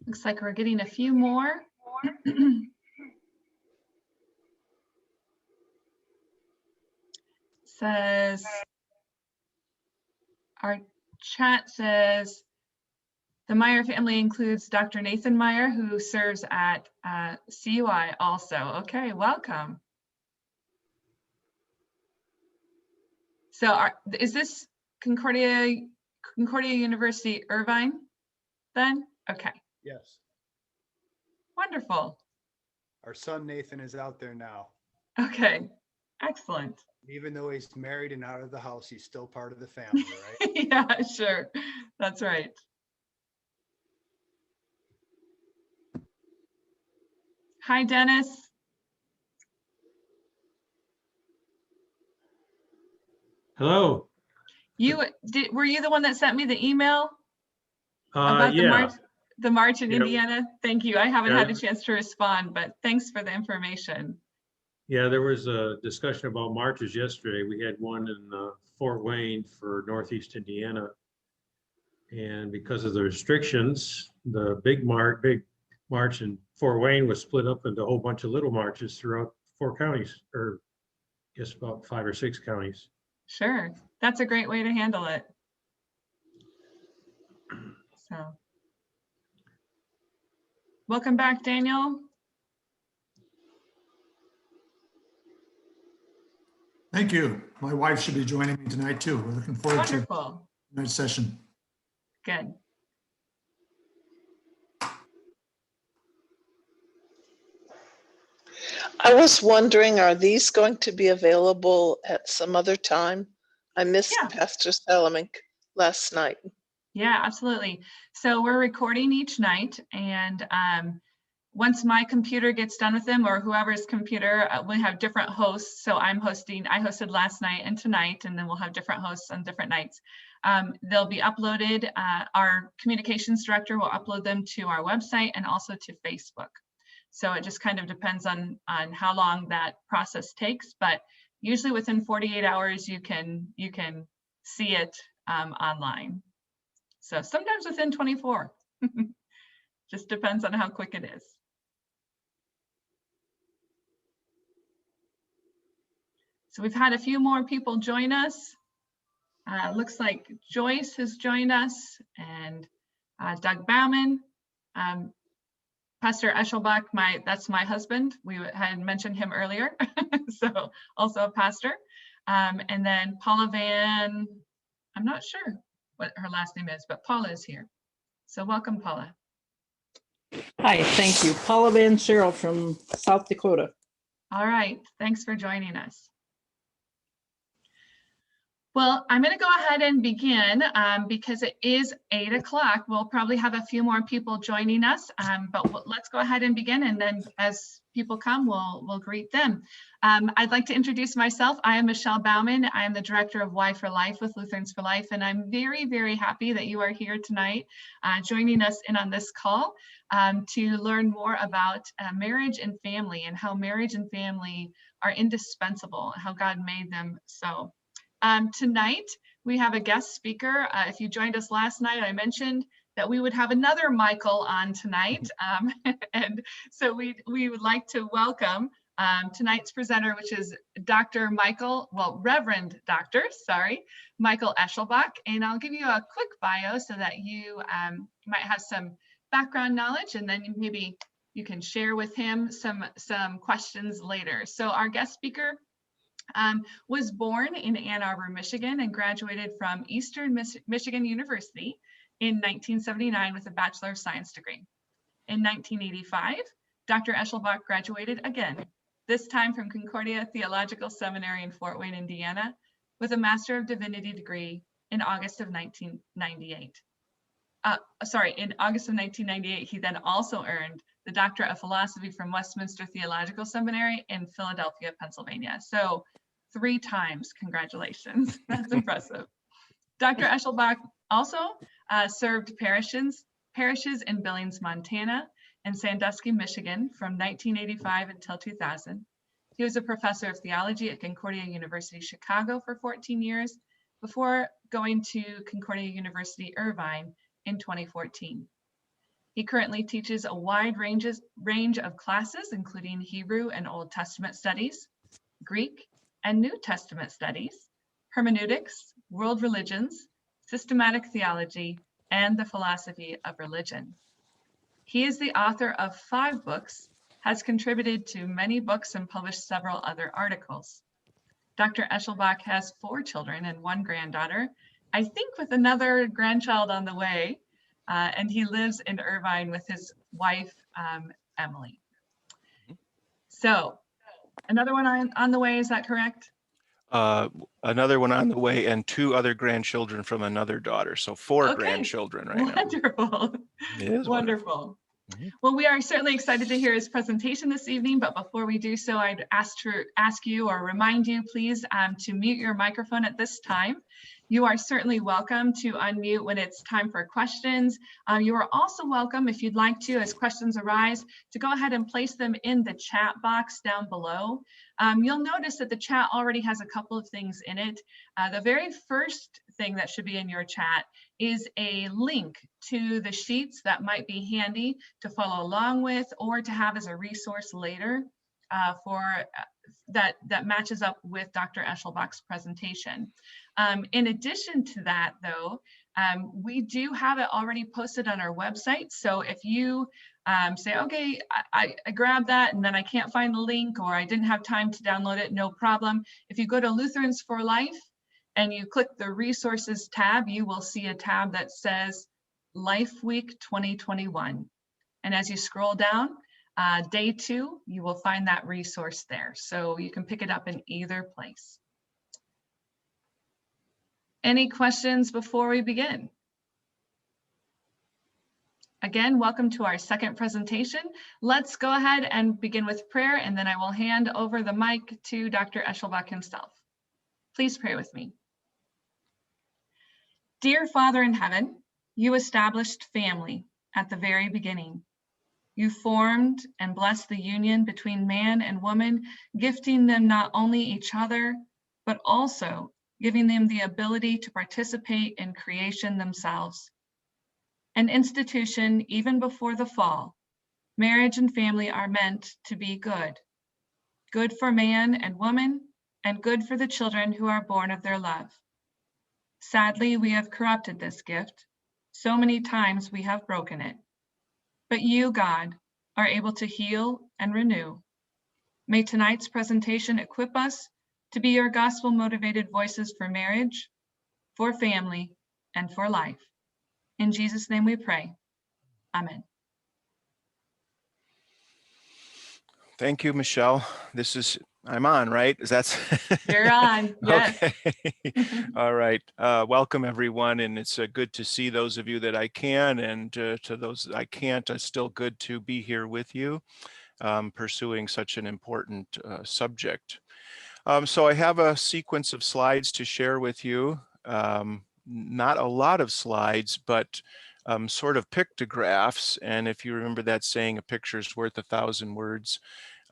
Looks like we're getting a few more. Says, our chat says, the Meyer family includes Dr. Nathan Meyer, who serves at CUI also. Okay, welcome. So is this Concordia University Irvine then? Okay. Yes. Wonderful. Our son Nathan is out there now. Okay, excellent. Even though he's married and out of the house, he's still part of the family, right? Yeah, sure. That's right. Hi, Dennis. Hello. Were you the one that sent me the email about yeah. the march in Yeah. Indiana? Thank you. I haven't Yeah. had a chance to respond, but thanks for the information. Yeah, there was a discussion about marches yesterday. We had one in Fort Wayne for Northeast Indiana. And because of the restrictions, the big march in Fort Wayne was split up into a whole bunch of little marches throughout 4 counties, or I guess about 5 or 6 counties. Sure. That's a great way to handle it. So, welcome back, Daniel. Thank you. My wife should be joining me tonight too. We're looking forward Wonderful. to tonight's session. Good. I was wondering, are these going to be available at some other time? I missed Pastor Salamank last night. Yeah, absolutely. So we're recording each night, and once my computer gets done with them, or whoever's computer, we have different hosts. So I hosted last night and tonight, and then we'll have different hosts on different nights. They'll be uploaded. Our communications director will upload them to our website and also to Facebook. So it just kind of depends on how long that process takes, but usually within 48 hours, you can see it online. So sometimes within 24, just depends on how quick it is. So we've had a few more people join us. Looks like Joyce has joined us, and Doug Bauman. Pastor Eschelbach, that's my husband. We had mentioned him earlier, so also a pastor. And then Paula Van, I'm not sure what her last name is, but Paula is here. So welcome, Paula. Hi, thank you. Paula Van Cheryl from South Dakota. All right, thanks for joining us. Well, I'm going to go ahead and begin because it is 8 o'clock. We'll probably have a few more people joining us, but let's go ahead and begin. And then as people come, we'll greet them. I'd like to introduce myself. I am Michelle Bauman. I am the director of Y for Life with Lutherans for Life. And I'm very, very happy that you are here tonight, joining us in on this call to learn more about marriage and family, and how marriage and family are indispensable, how God made them so. Tonight, we have a guest speaker. If you joined us last night, I mentioned that we would have another Michael on tonight. And so we would like to welcome tonight's presenter, which is Reverend Dr. Michael Eschelbach. And I'll give you a quick bio so that you might have some background knowledge, and then maybe you can share with him some questions later. So our guest speaker was born in Ann Arbor, Michigan, and graduated from Eastern Michigan University in 1979 with a Bachelor of Science degree. In 1985, Dr. Eschelbach graduated again, this time from Concordia Theological Seminary in Fort Wayne, Indiana, with a Master of Divinity degree in August of 1998. In August of 1998, he then also earned the Doctorate of Philosophy from Westminster Theological Seminary in Philadelphia, Pennsylvania. So 3 times, congratulations, that's impressive. Dr. Eschelbach also served parishes in Billings, Montana, and Sandusky, Michigan from 1985 until 2000. He was a professor of theology at Concordia University Chicago for 14 years before going to Concordia University Irvine in 2014. He currently teaches a wide range of classes, including Hebrew and Old Testament studies, Greek and New Testament studies, hermeneutics, world religions, systematic theology, and the philosophy of religion. He is the author of 5 books, has contributed to many books, and published several other articles. Dr. Eschelbach has 4 children and 1 granddaughter, I think with another grandchild on the way, and he lives in Irvine with his wife, Emily. So another one on the way, is that correct? Another one on the way, and 2 other grandchildren from another daughter. So 4 Okay. grandchildren right Wonderful. now. It is Wonderful. Mhm. Well, we are certainly excited to hear his presentation this evening, but before we do so, I'd ask you or remind you, please, to mute your microphone at this time. You are certainly welcome to unmute when it's time for questions. You are also welcome, if you'd like to, as questions arise, to go ahead and place them in the chat box down below. You'll notice that the chat already has a couple of things in it. The very first thing that should be in your chat is a link to the sheets that might be handy to follow along with, or to have as a resource later that matches up with Dr. Eschelbach's presentation. In addition to that, though, we do have it already posted on our website. So if you say, okay, I grabbed that and then I can't find the link, or I didn't have time to download it, no problem. If you go to Lutherans for Life and you click the resources tab, you will see a tab that says Life Week 2021. And as you scroll down, day 2, you will find that resource there. So you can pick it up in either place. Any questions before we begin? Again, welcome to our second presentation. Let's go ahead and begin with prayer, and then I will hand over the mic to Dr. Eschelbach himself. Please pray with me. Dear Father in heaven, you established family at the very beginning. You formed and blessed the union between man and woman, gifting them not only each other, but also giving them the ability to participate in creation themselves. An institution even before the fall, marriage and family are meant to be good. Good for man and woman, and good for the children who are born of their love. Sadly, we have corrupted this gift. So many times we have broken it. But you, God, are able to heal and renew. May tonight's presentation equip us to be your gospel-motivated voices for marriage, for family, and for life. In Jesus' name we pray. Amen. Thank you, Michelle. I'm on, right? You're on, yes. Okay. All right. Welcome, everyone. And it's good to see those of you that I can, and to those I can't, it's still good to be here with you, pursuing such an important subject. So I have a sequence of slides to share with you. Not a lot of slides, but sort of pictographs. And if you remember that saying, a picture's worth 1,000 words,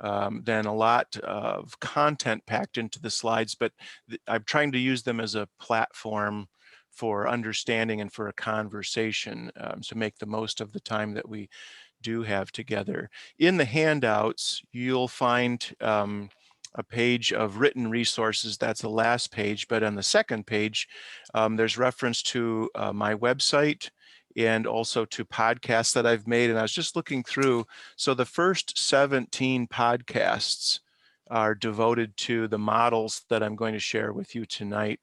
then a lot of content packed into the slides, but I'm trying to use them as a platform for understanding and for a conversation, to make the most of the time that we do have together. In the handouts, you'll find a page of written resources. That's the last page, but on the second page, there's reference to my website and also to podcasts that I've made. And I was just looking through. So the first 17 podcasts are devoted to the models that I'm going to share with you tonight.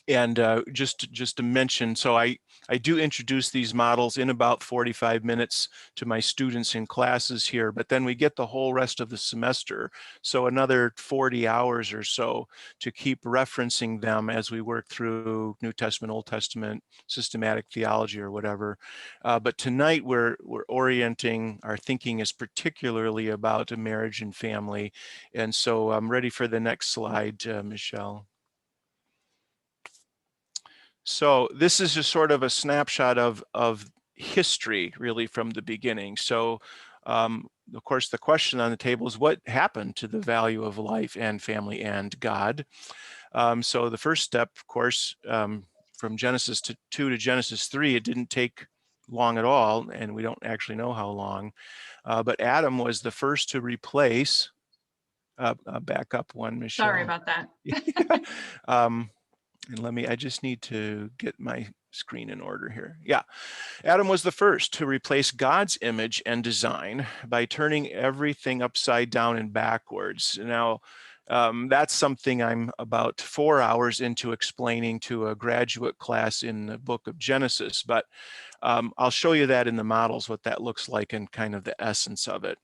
Just to mention, so I do introduce these models in about 45 minutes to my students in classes here, but then we get the whole rest of the semester. So another 40 hours or so to keep referencing them as we work through New Testament, Old Testament, systematic theology or whatever. But tonight we're orienting, our thinking is particularly about a marriage and family. And so I'm ready for the next slide, Michelle. So this is just sort of a snapshot of history, really, from the beginning. So, of course, the question on the table is, what happened to the value of life and family and God? So the first step, of course, from Genesis 2 to Genesis 3, it didn't take long at all, and we don't actually know how long. But Adam was the first to replace, back up one, Michelle. Sorry about that. And I just need to get my screen in order here. Yeah, Adam was the first to replace God's image and design by turning everything upside down and backwards. Now, that's something I'm about 4 hours into explaining to a graduate class in the book of Genesis, but I'll show you that in the models, what that looks like and kind of the essence of it.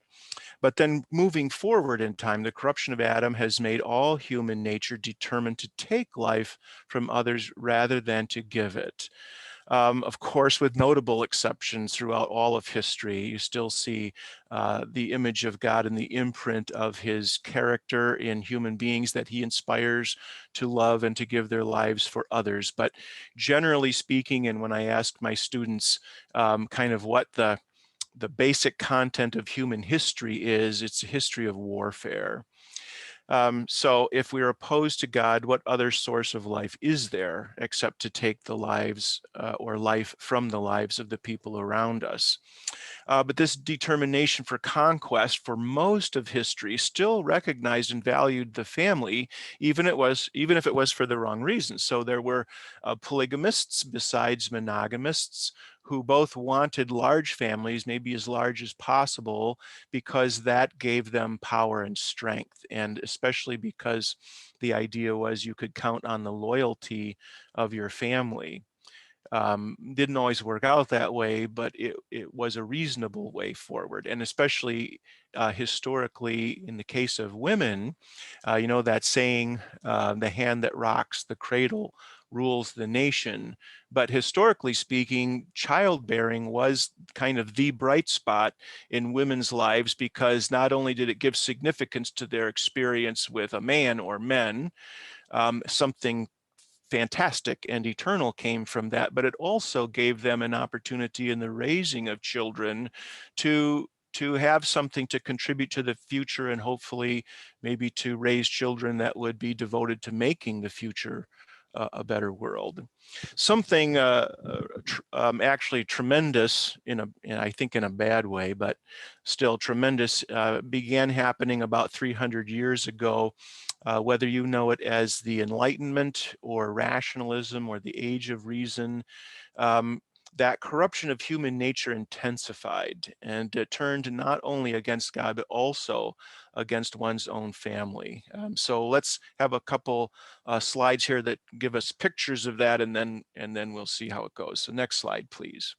But then moving forward in time, the corruption of Adam has made all human nature determined to take life from others rather than to give it. Of course, with notable exceptions throughout all of history, you still see the image of God and the imprint of his character in human beings that he inspires to love and to give their lives for others. But generally speaking, and when I ask my students kind of what the basic content of human history is, it's a history of warfare. So if we are opposed to God, what other source of life is there except to take the lives or life from the lives of the people around us? But this determination for conquest for most of history still recognized and valued the family, even if it was for the wrong reasons. So there were polygamists besides monogamists who both wanted large families, maybe as large as possible, because that gave them power and strength. And especially because the idea was you could count on the loyalty of your family. Didn't always work out that way, but it was a reasonable way forward. And especially historically, in the case of women, you know that saying, the hand that rocks the cradle rules the nation. But historically speaking, childbearing was kind of the bright spot in women's lives, because not only did it give significance to their experience with a man or men, something fantastic and eternal came from that, but it also gave them an opportunity in the raising of children to have something to contribute to the future, and hopefully maybe to raise children that would be devoted to making the future a better world. Something actually tremendous, I think in a bad way, but still tremendous, began happening about 300 years ago. Whether you know it as the Enlightenment or rationalism or the Age of Reason, that corruption of human nature intensified and turned not only against God, but also against one's own family. So let's have a couple slides here that give us pictures of that, and then we'll see how it goes. So next slide, please.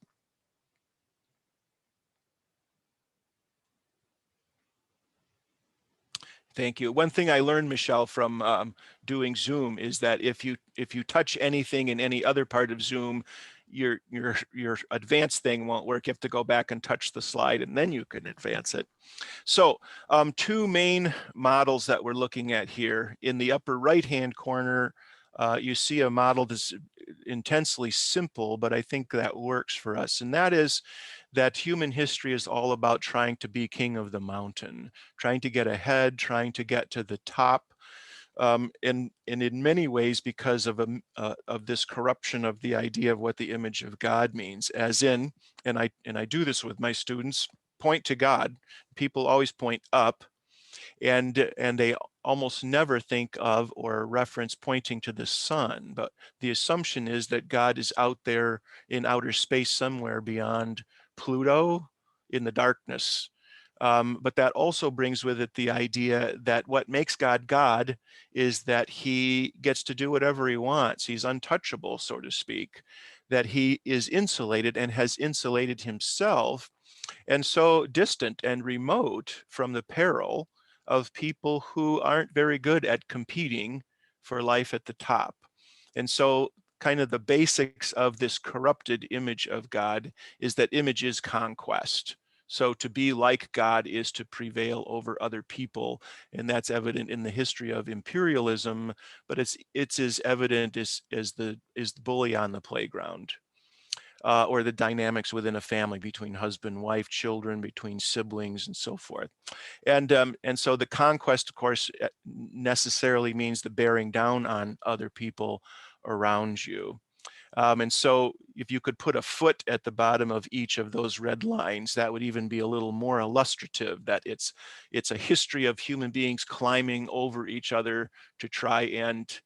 Thank you. One thing I learned, Michelle, from doing Zoom is that if you touch anything in any other part of Zoom, your advanced thing won't work. You have to go back and touch the slide, and then you can advance it. So two main models that we're looking at here. In the upper right-hand corner, you see a model that's intensely simple, but I think that works for us. And that is that human history is all about trying to be king of the mountain, trying to get ahead, trying to get to the top. And in many ways, because of this corruption of the idea of what the image of God means, as in, and I do this with my students, point to God. People always point up, and they almost never think of or reference pointing to the sun. But the assumption is that God is out there in outer space somewhere beyond Pluto in the darkness. But that also brings with it the idea that what makes God God is that he gets to do whatever he wants. He's untouchable, so to speak, that he is insulated and has insulated himself, and so distant and remote from the peril of people who aren't very good at competing for life at the top. And so kind of the basics of this corrupted image of God is that image is conquest. So to be like God is to prevail over other people, and that's evident in the history of imperialism, but it's as evident as the bully on the playground. Or the dynamics within a family between husband, wife, children, between siblings, and so forth. And so the conquest, of course, necessarily means the bearing down on other people around you. And so if you could put a foot at the bottom of each of those red lines, that would even be a little more illustrative, that it's a history of human beings climbing over each other to try and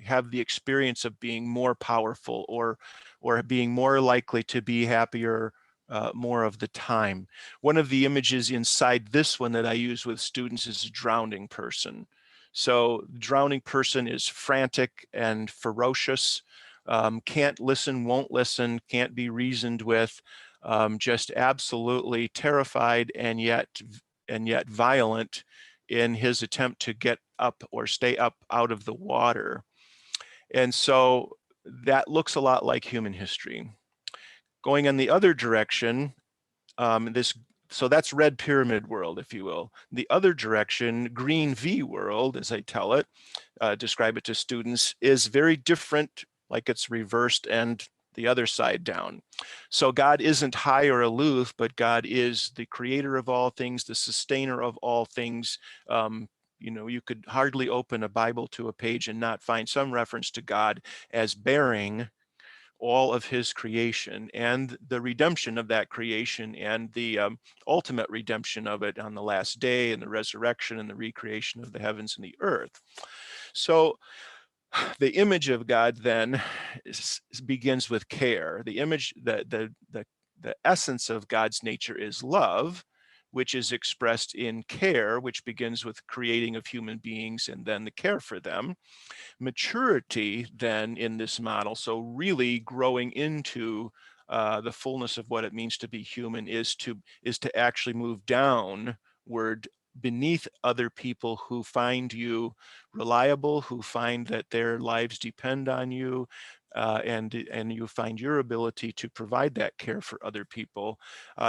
have the experience of being more powerful or being more likely to be happier more of the time. One of the images inside this one that I use with students is a drowning person. So drowning person is frantic and ferocious, can't listen, won't listen, can't be reasoned with, just absolutely terrified and yet violent in his attempt to get up or stay up out of the water. And so that looks a lot like human history. Going in the other direction, so that's red pyramid world, if you will. The other direction, green V world, as I tell it, describe it to students, is very different, like it's reversed and the other side down. So God isn't high or aloof, but God is the creator of all things, the sustainer of all things. You know, you could hardly open a Bible to a page and not find some reference to God as bearing all of his creation and the redemption of that creation and the ultimate redemption of it on the last day and the resurrection and the recreation of the heavens and the earth. So the image of God then begins with care. The image, the essence of God's nature is love, which is expressed in care, which begins with creating of human beings and then the care for them. Maturity then in this model, so really growing into the fullness of what it means to be human, is to actually move downward beneath other people who find you reliable, who find that their lives depend on you, and you find your ability to provide that care for other people.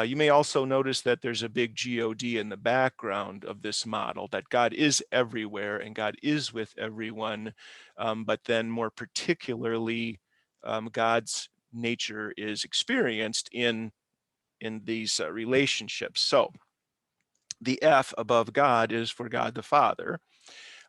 You may also notice that there's a big God in the background of this model, that God is everywhere and God is with everyone, but then more particularly, God's nature is experienced in these relationships. So the F above God is for God the Father.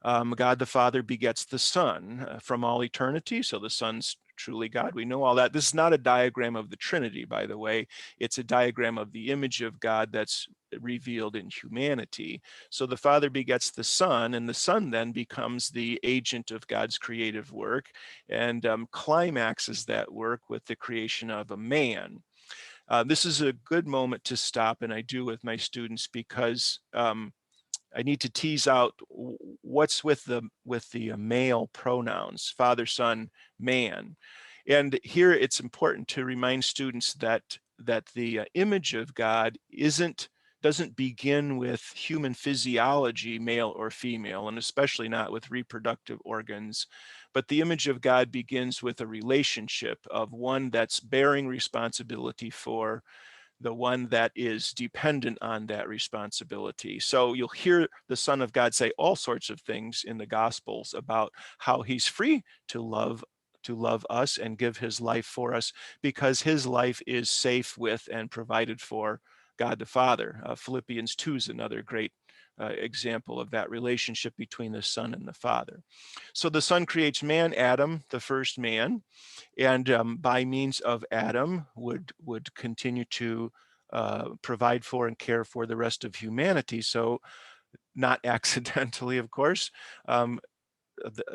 God the Father begets the Son from all eternity. So the Son's truly God. We know all that. This is not a diagram of the Trinity, by the way. It's a diagram of the image of God that's revealed in humanity. So the Father begets the Son, and the Son then becomes the agent of God's creative work and climaxes that work with the creation of a man. This is a good moment to stop, and I do with my students, because I need to tease out what's with the male pronouns, father, son, man. And here it's important to remind students that the image of God doesn't begin with human physiology, male or female, and especially not with reproductive organs, but the image of God begins with a relationship of one that's bearing responsibility for the one that is dependent on that responsibility. So you'll hear the Son of God say all sorts of things in the Gospels about how he's free to love us and give his life for us, because his life is safe with and provided for God the Father. Philippians 2 is another great example of that relationship between the Son and the Father. So the Son creates man, Adam, the first man, and by means of Adam would continue to provide for and care for the rest of humanity. So not accidentally, of course,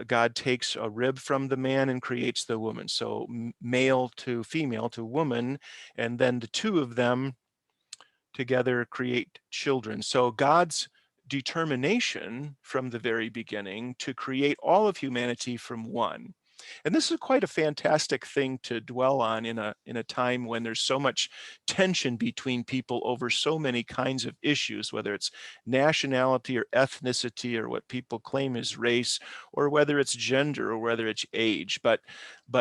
God takes a rib from the man and creates the woman. So male to female to woman, and then the two of them together create children. So God's determination from the very beginning to create all of humanity from one. And this is quite a fantastic thing to dwell on in a time when there's so much tension between people over so many kinds of issues, whether it's nationality or ethnicity or what people claim is race, or whether it's gender or whether it's age. But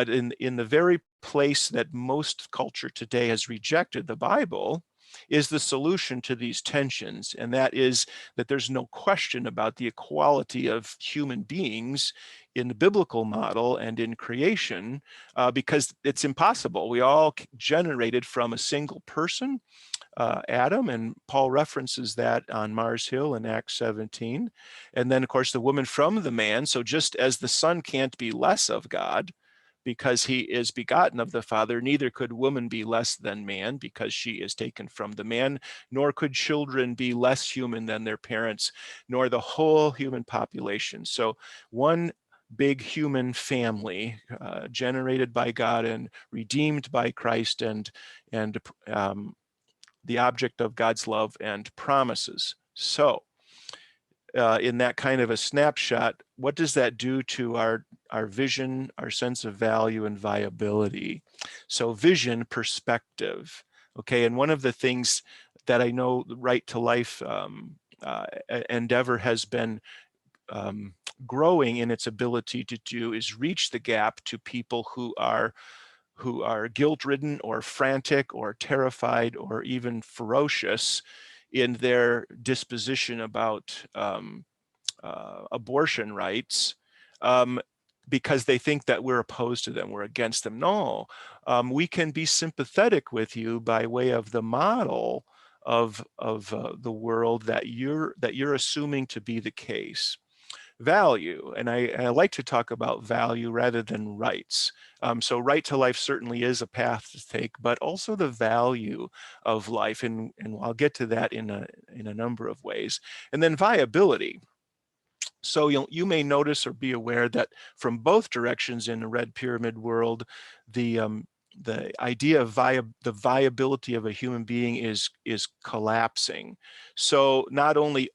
in the very place that most culture today has rejected the Bible is the solution to these tensions, and that is that there's no question about the equality of human beings in the biblical model and in creation, because it's impossible. We all generated from a single person, Adam, and Paul references that on Mars Hill in Acts 17. And then, of course, the woman from the man. So just as the Son can't be less of God, because he is begotten of the Father, neither could woman be less than man because she is taken from the man, nor could children be less human than their parents, nor the whole human population. So one big human family generated by God and redeemed by Christ, and the object of God's love and promises. So in that kind of a snapshot, what does that do to our vision, our sense of value and viability? So vision, perspective. Okay, and one of the things that I know the Right to Life endeavor has been growing in its ability to do is reach the gap to people who are guilt-ridden or frantic or terrified or even ferocious in their disposition about abortion rights, because they think that we're opposed to them, we're against them. No, we can be sympathetic with you by way of the model of the world that you're assuming to be the case. Value, and I like to talk about value rather than rights. So right to life certainly is a path to take, but also the value of life, and I'll get to that in a number of ways. And then viability. So you may notice or be aware that from both directions in the red pyramid world, the idea of the viability of a human being is collapsing. So not only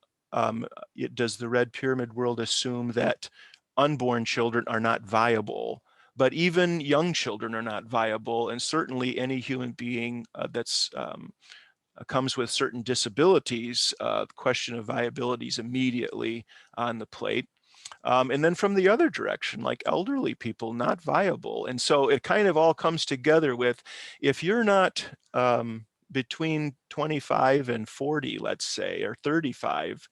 does the red pyramid world assume that unborn children are not viable, but even young children are not viable, and certainly any human being that's comes with certain disabilities, the question of viability is immediately on the plate. And then from the other direction, like elderly people, not viable. And so it kind of all comes together with, if you're not between 25 and 40, let's say, or 35,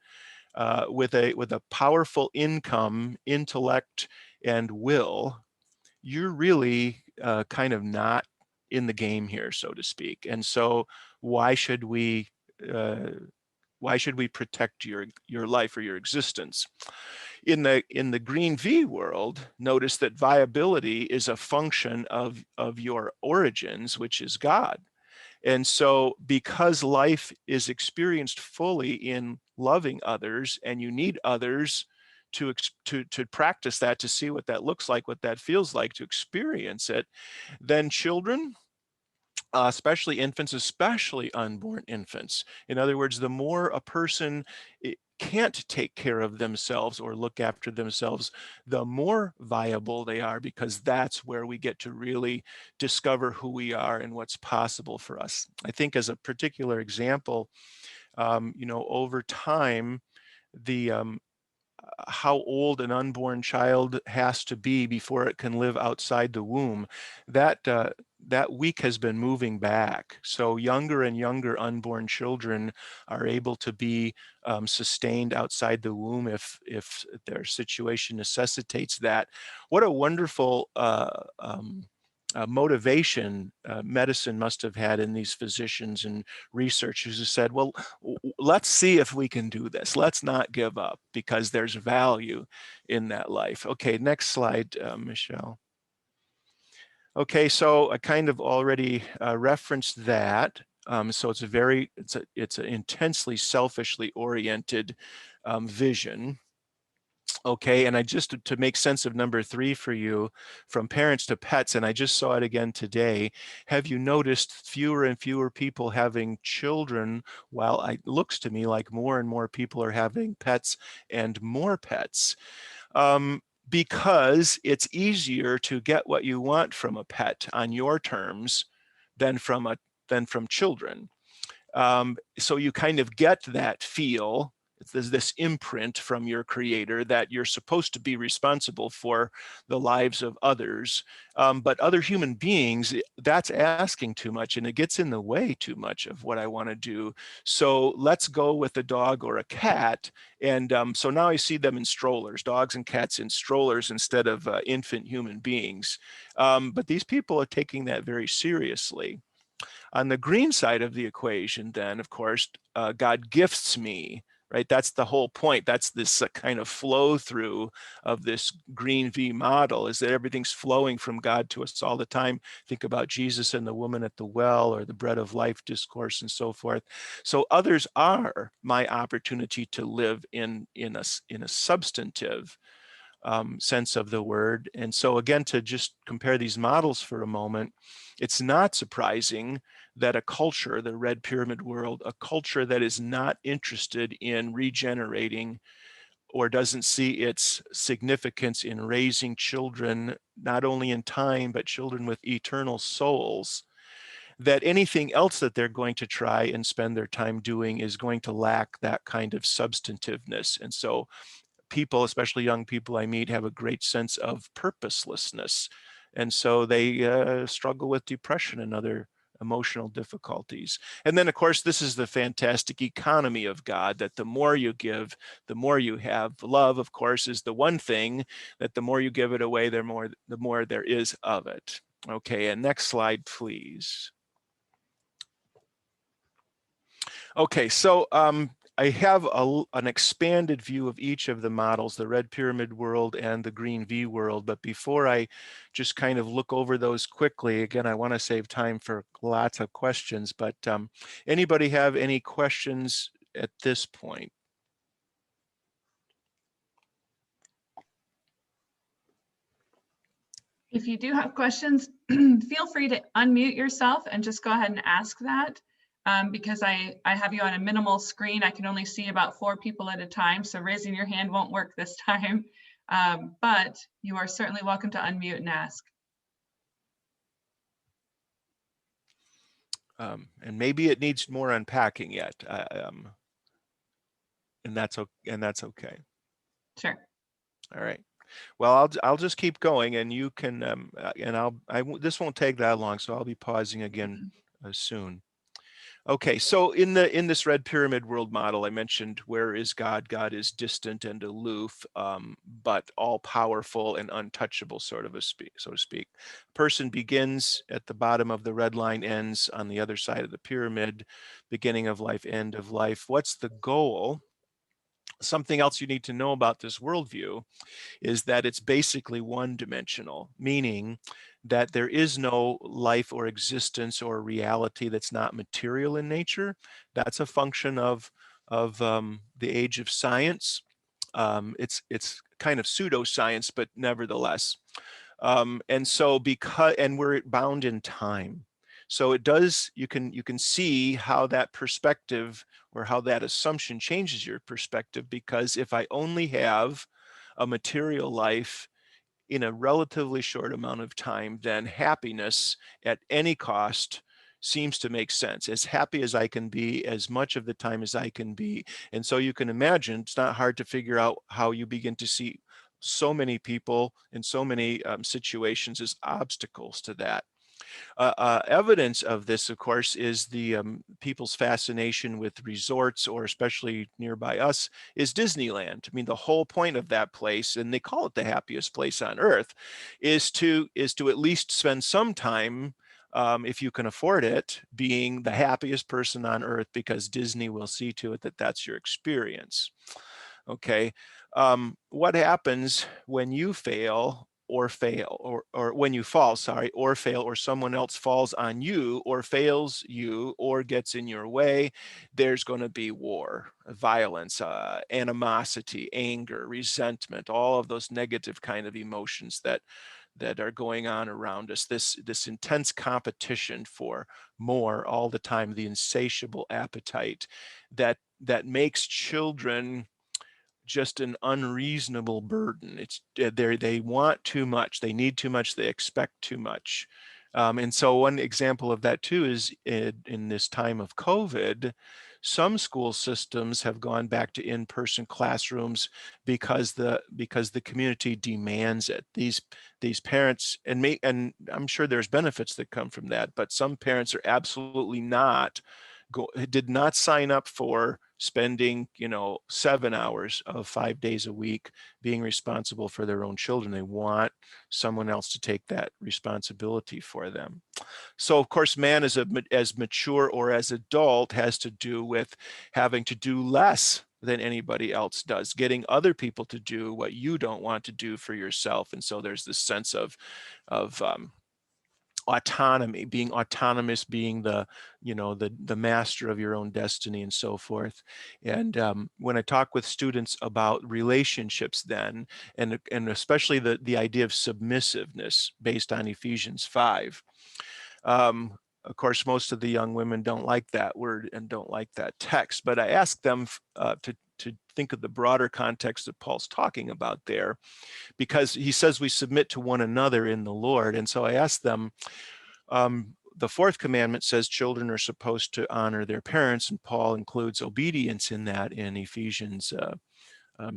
with a powerful income, intellect, and will, you're really kind of not in the game here, so to speak. And so why should we protect your life or your existence? In the green V world, notice that viability is a function of your origins, which is God. And so because life is experienced fully in loving others, and you need others to practice that, to see what that looks like, what that feels like, to experience it, then children, especially infants, especially unborn infants. In other words, the more a person can't take care of themselves or look after themselves, the more viable they are, because that's where we get to really discover who we are and what's possible for us. I think as a particular example, over time, how old an unborn child has to be before it can live outside the womb, that week has been moving back. So younger and younger unborn children are able to be sustained outside the womb if their situation necessitates that. What a wonderful motivation medicine must have had in these physicians and researchers who said, well, let's see if we can do this. Let's not give up, because there's value in that life. Okay, next slide, Michelle. Okay, so I kind of already referenced that. So it's an intensely selfishly oriented vision. Okay, and I just, to make sense of number 3 for you, from parents to pets, and I just saw it again today. Have you noticed fewer and fewer people having children, while it looks to me like more and more people are having pets and more pets? Because it's easier to get what you want from a pet on your terms than from children. So you kind of get that feel. There's this imprint from your creator that you're supposed to be responsible for the lives of others. But other human beings, that's asking too much, and it gets in the way too much of what I want to do. So let's go with a dog or a cat. And so now I see them in strollers, dogs and cats in strollers instead of infant human beings. But these people are taking that very seriously. On the green side of the equation, then, of course, God gifts me, right? That's the whole point. That's this kind of flow through of this green V model, is that everything's flowing from God to us all the time. Think about Jesus and the woman at the well, or the bread of life discourse and so forth. So others are my opportunity to live in a substantive sense of the word. And so again, to just compare these models for a moment, it's not surprising that a culture, the red pyramid world, a culture that is not interested in regenerating or doesn't see its significance in raising children, not only in time, but children with eternal souls, that anything else that they're going to try and spend their time doing is going to lack that kind of substantiveness. And so people, especially young people I meet, have a great sense of purposelessness. And so they struggle with depression and other emotional difficulties. And then, of course, this is the fantastic economy of God, that the more you give, the more you have. Love, of course, is the one thing that the more you give it away, the more there is of it. Okay, and next slide, please. Okay, so I have an expanded view of each of the models, the red pyramid world and the green V world. But before I just kind of look over those quickly, again, I want to save time for lots of questions. But anybody have any questions at this point? If you do have questions, feel free to unmute yourself and just go ahead and ask that. Because I have you on a minimal screen, I can only see about 4 people at a time, so raising your hand won't work this time. But you are certainly welcome to unmute and ask. And maybe it needs more unpacking yet, and that's okay. Sure. All right. Well, I'll just keep going, and you can, and this won't take that long, so I'll be pausing again soon. Okay, so in this red pyramid world model, I mentioned, where is God? God is distant and aloof, but all powerful and untouchable, so to speak. Person begins at the bottom of the red line, ends on the other side of the pyramid, beginning of life, end of life. What's the goal? Something else you need to know about this worldview is that it's basically one-dimensional, meaning that there is no life or existence or reality that's not material in nature. That's a function of the age of science. It's kind of pseudoscience, but nevertheless. And so and we're bound in time. So it does, you can see how that perspective or how that assumption changes your perspective, because if I only have a material life in a relatively short amount of time, then happiness at any cost seems to make sense. As happy as I can be, as much of the time as I can be. And so you can imagine, it's not hard to figure out how you begin to see so many people in so many situations as obstacles to that. Evidence of this, of course, is the people's fascination with resorts, or especially nearby us, is Disneyland. I mean, the whole point of that place, and they call it the happiest place on earth, is to at least spend some time, if you can afford it, being the happiest person on earth, because Disney will see to it that that's your experience. Okay, what happens when you fail? Or when you fall, or fail, or someone else falls on you or fails you or gets in your way? There's going to be war, violence, animosity, anger, resentment, all of those negative kind of emotions that are going on around us. This intense competition for more all the time, the insatiable appetite that makes children just an unreasonable burden. It's they want too much, they need too much, they expect too much. And so one example of that too is in this time of COVID, some school systems have gone back to in-person classrooms because the community demands it. These parents, and I'm sure there's benefits that come from that, but some parents are absolutely did not sign up for spending 7 hours of 5 days a week being responsible for their own children. They want someone else to take that responsibility for them. So of course, man as mature or as adult has to do with having to do less than anybody else does, getting other people to do what you don't want to do for yourself. And so there's this sense of autonomy, being autonomous, being the, you know, the master of your own destiny and so forth. And when I talk with students about relationships then, and especially the idea of submissiveness based on Ephesians 5, of course, most of the young women don't like that word and don't like that text, but I ask them to think of the broader context that Paul's talking about there, because he says we submit to one another in the Lord. And so I ask them, the fourth commandment says children are supposed to honor their parents, and Paul includes obedience in that in Ephesians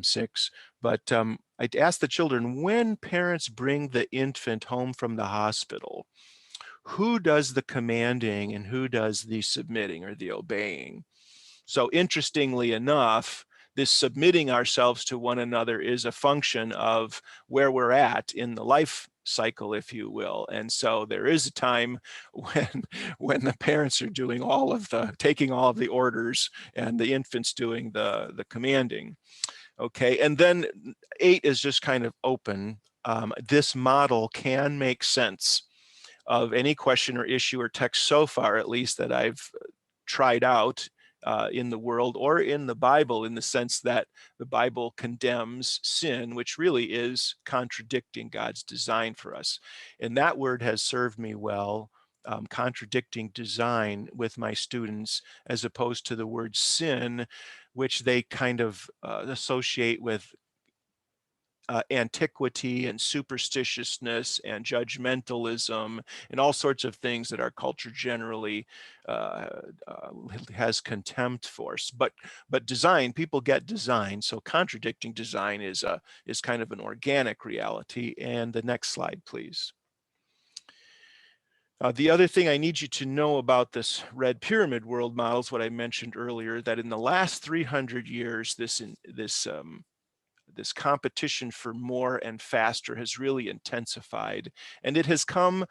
6. But I'd ask the children, when parents bring the infant home from the hospital, who does the commanding and who does the submitting or the obeying? So interestingly enough, this submitting ourselves to one another is a function of where we're at in the life cycle, if you will. And so there is a time when the parents are doing taking all of the orders and the infant's doing the commanding. Okay, and then 8 is just kind of open. This model can make sense of any question or issue or text so far, at least that I've tried out in the world or in the Bible, in the sense that the Bible condemns sin, which really is contradicting God's design for us. And that word has served me well, contradicting design, with my students, as opposed to the word sin, which they kind of associate with antiquity and superstitiousness and judgmentalism and all sorts of things that our culture generally has contempt for. But design, people get design, so contradicting design is kind of an organic reality. And the next slide, please. The other thing I need you to know about this red pyramid world model is what I mentioned earlier, that in the last 300 years, this competition for more and faster has really intensified. And it has come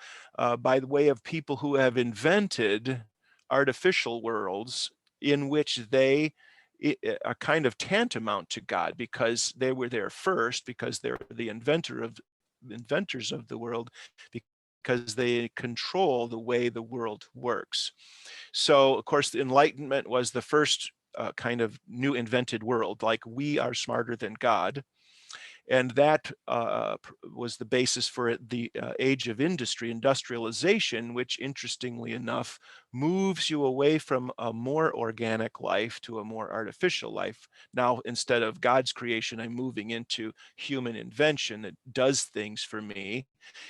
by the way of people who have invented artificial worlds in which they are kind of tantamount to God, because they were there first, because they're the inventors of the world, because they control the way the world works. So, of course, the Enlightenment was the first kind of new invented world, like we are smarter than God. And that was the basis for the age of industry, industrialization, which, interestingly enough, moves you away from a more organic life to a more artificial life. Now, instead of God's creation, I'm moving into human invention that does things for me,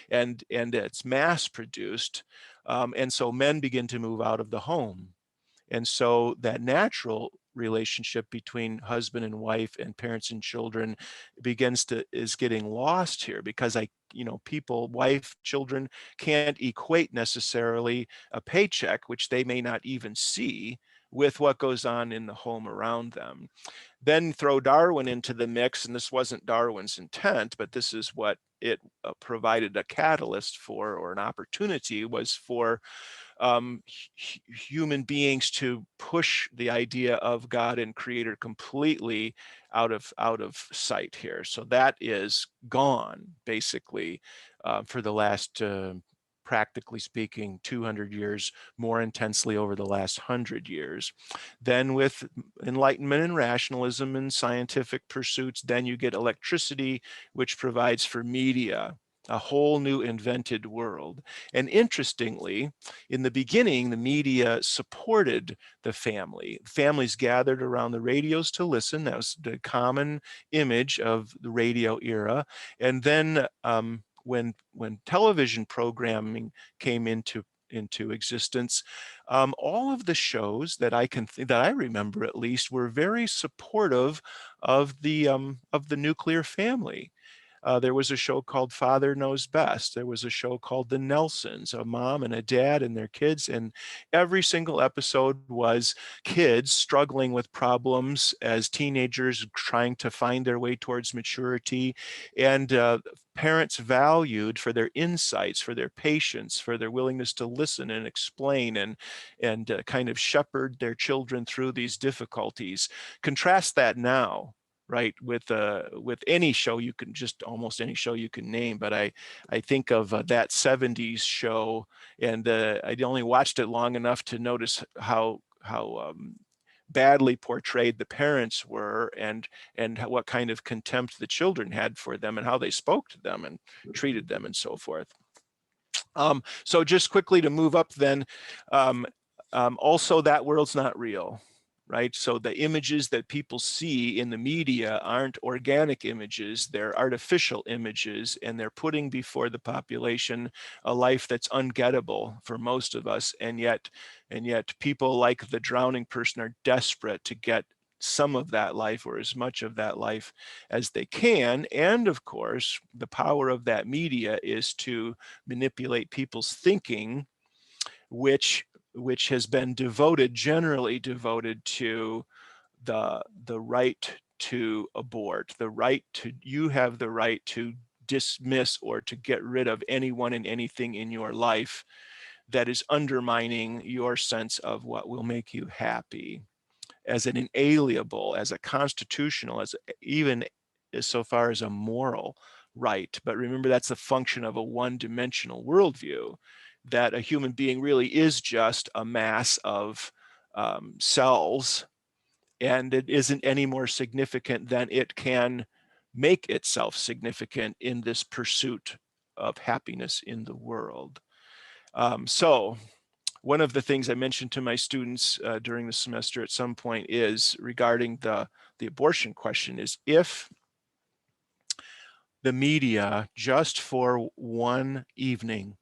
and it's mass produced. And so men begin to move out of the home. And so that natural relationship between husband and wife and parents and children is getting lost here, because people, wife, children, can't equate necessarily a paycheck, which they may not even see, with what goes on in the home around them. Then throw Darwin into the mix, and this wasn't Darwin's intent, but this is what it provided a catalyst for, or an opportunity was for human beings to push the idea of God and Creator completely out of sight here. So that is gone, basically, for the last, practically speaking, 200 years, more intensely over the last 100 years. Then with Enlightenment and rationalism and scientific pursuits, then you get electricity, which provides for media, a whole new invented world. And interestingly, in the beginning, the media supported the family. Families gathered around the radios to listen. That was the common image of the radio era. And then when television programming came into existence, all of the shows that I remember, at least, were very supportive of the nuclear family. There was a show called Father Knows Best. There was a show called The Nelsons, a mom and a dad and their kids. And every single episode was kids struggling with problems as teenagers trying to find their way towards maturity, and parents valued for their insights, for their patience, for their willingness to listen and explain and kind of shepherd their children through these difficulties. Contrast that now, right, with any show you can, just almost any show you can name. But I think of that 70s show, and I only watched it long enough to notice how badly portrayed the parents were, and what kind of contempt the children had for them, and how they spoke to them and treated them and so forth. So just quickly to move up then, also that world's not real, right? So the images that people see in the media aren't organic images, they're artificial images, and they're putting before the population a life that's ungettable for most of us. And yet people like the drowning person are desperate to get some of that life, or as much of that life as they can. And of course, the power of that media is to manipulate people's thinking, which has been generally devoted to the right to abort, you have the right to dismiss or to get rid of anyone and anything in your life that is undermining your sense of what will make you happy, as an inalienable, as a constitutional, as even as so far as a moral right. But remember, that's a function of a one-dimensional worldview, that a human being really is just a mass of cells, and it isn't any more significant than it can make itself significant in this pursuit of happiness in the world. So one of the things I mentioned to my students during the semester at some point is regarding the abortion question, is if the media just for one evening,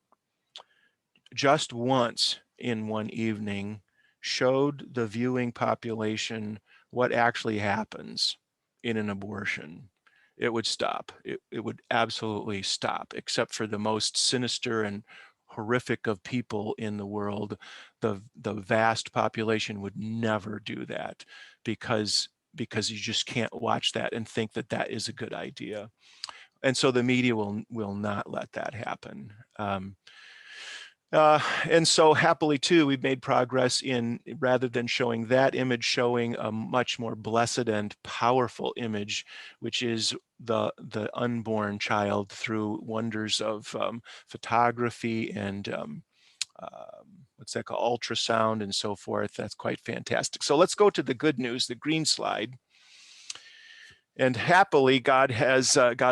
just once in one evening, showed the viewing population what actually happens in an abortion, it would stop. It would absolutely stop, except for the most sinister and horrific of people in the world. The vast population would never do that, because you just can't watch that and think that that is a good idea. And so the media will not let that happen. And so happily too, we've made progress in, rather than showing that image, showing a much more blessed and powerful image, which is the unborn child through wonders of photography and what's that called, ultrasound and so forth. That's quite fantastic. So let's go to the good news, the green slide. And happily, God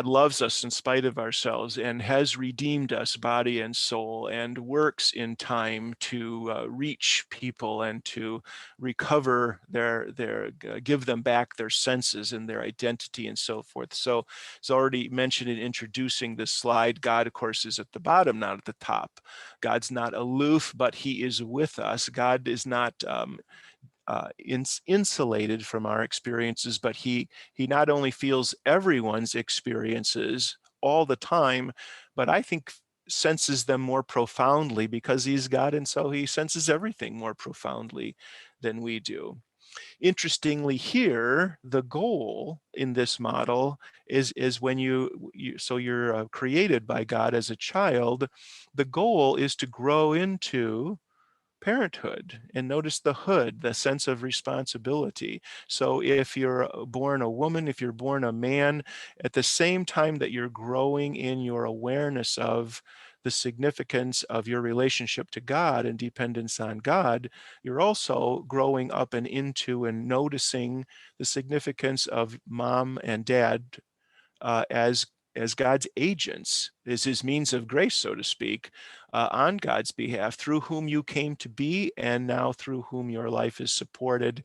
loves us in spite of ourselves, and has redeemed us body and soul, and works in time to reach people and to recover give them back their senses and their identity and so forth. So it's already mentioned in introducing this slide, God, of course, is at the bottom, not at the top. God's not aloof, but he is with us. God is not insulated from our experiences, but he not only feels everyone's experiences all the time, but I think senses them more profoundly, because he's God, and so he senses everything more profoundly than we do. Interestingly, here the goal in this model is when you're created by God as a child, the goal is to grow into parenthood. And notice the hood, the sense of responsibility. So if you're born a woman, if you're born a man, at the same time that you're growing in your awareness of the significance of your relationship to God and dependence on God, you're also growing up and into and noticing the significance of mom and dad as God's agents, as his means of grace, so to speak, on God's behalf, through whom you came to be, and now through whom your life is supported.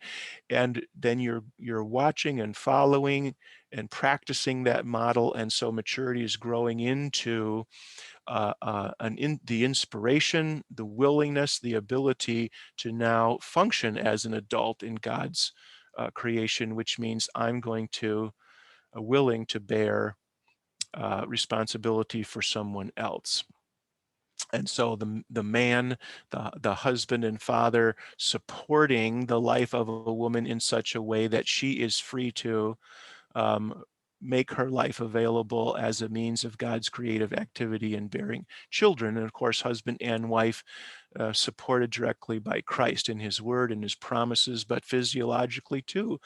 And then you're watching and following and practicing that model, and so maturity is growing into the inspiration, the willingness, the ability to now function as an adult in God's creation, which means I'm going to willing to bear responsibility for someone else. And so the man, the husband and father, supporting the life of a woman in such a way that she is free to make her life available as a means of God's creative activity in bearing children. And of course, husband and wife supported directly by Christ in his word and his promises, but physiologically too.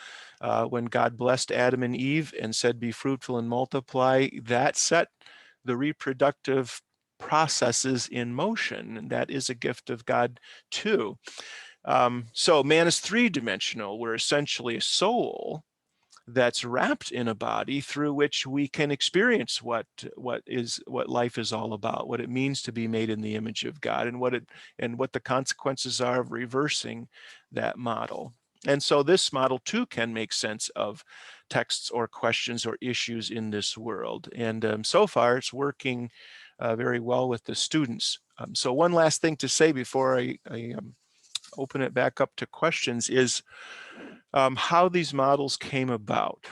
When God blessed Adam and Eve and said, "Be fruitful and multiply," that set the reproductive processes in motion. And that is a gift of God too. So man is three-dimensional. We're essentially a soul that's wrapped in a body through which we can experience what life is all about, what it means to be made in the image of God, and what the consequences are of reversing that model. And so this model too can make sense of texts or questions or issues in this world. And so far it's working very well with the students. So one last thing to say before I open it back up to questions is how these models came about.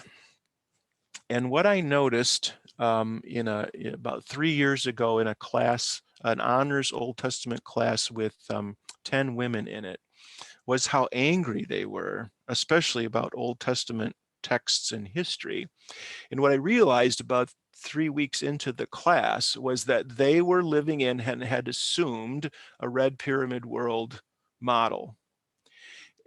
And what I noticed about 3 years ago in a class, an honors Old Testament class with 10 women in it, was how angry they were, especially about Old Testament texts and history. And what I realized about 3 weeks into the class was that they were living in and had assumed a red pyramid world model.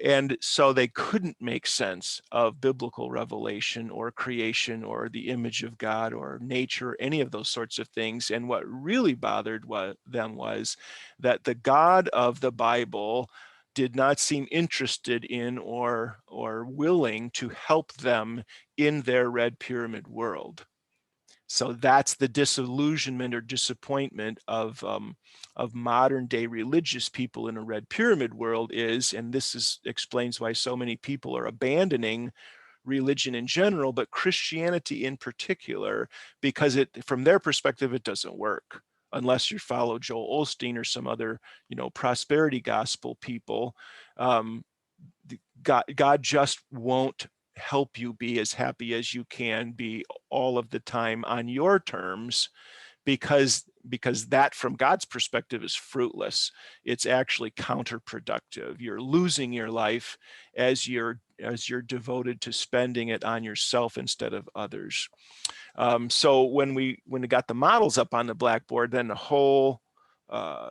And so they couldn't make sense of biblical revelation or creation or the image of God or nature, any of those sorts of things. And what really bothered them was that the God of the Bible did not seem interested in or willing to help them in their red pyramid world. So that's the disillusionment or disappointment of modern day religious people in a red pyramid world is, and this explains why so many people are abandoning religion in general, but Christianity in particular, because from their perspective, it doesn't work unless you follow Joel Osteen or some other, prosperity gospel people. God just won't help you be as happy as you can be all of the time on your terms, because that from God's perspective is fruitless. It's actually counterproductive. You're losing your life as you're devoted to spending it on yourself instead of others. So when we got the models up on the blackboard, then the whole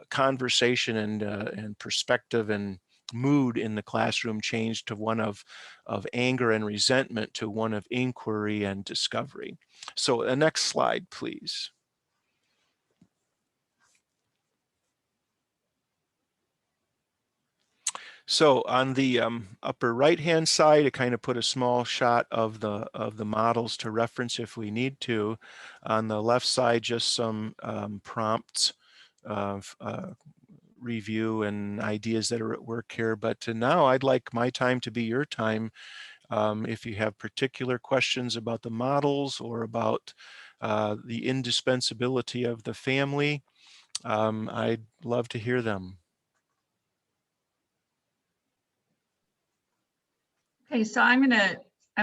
conversation and perspective and mood in the classroom changed to one of anger and resentment to one of inquiry and discovery. So the next slide, please. So on the upper right-hand side, I kind of put a small shot of the models to reference if we need to. On the left side, just some prompts of review and ideas that are at work here. But now I'd like my time to be your time. If you have particular questions about the models or about the indispensability of the family, I'd love to hear them. Okay, so I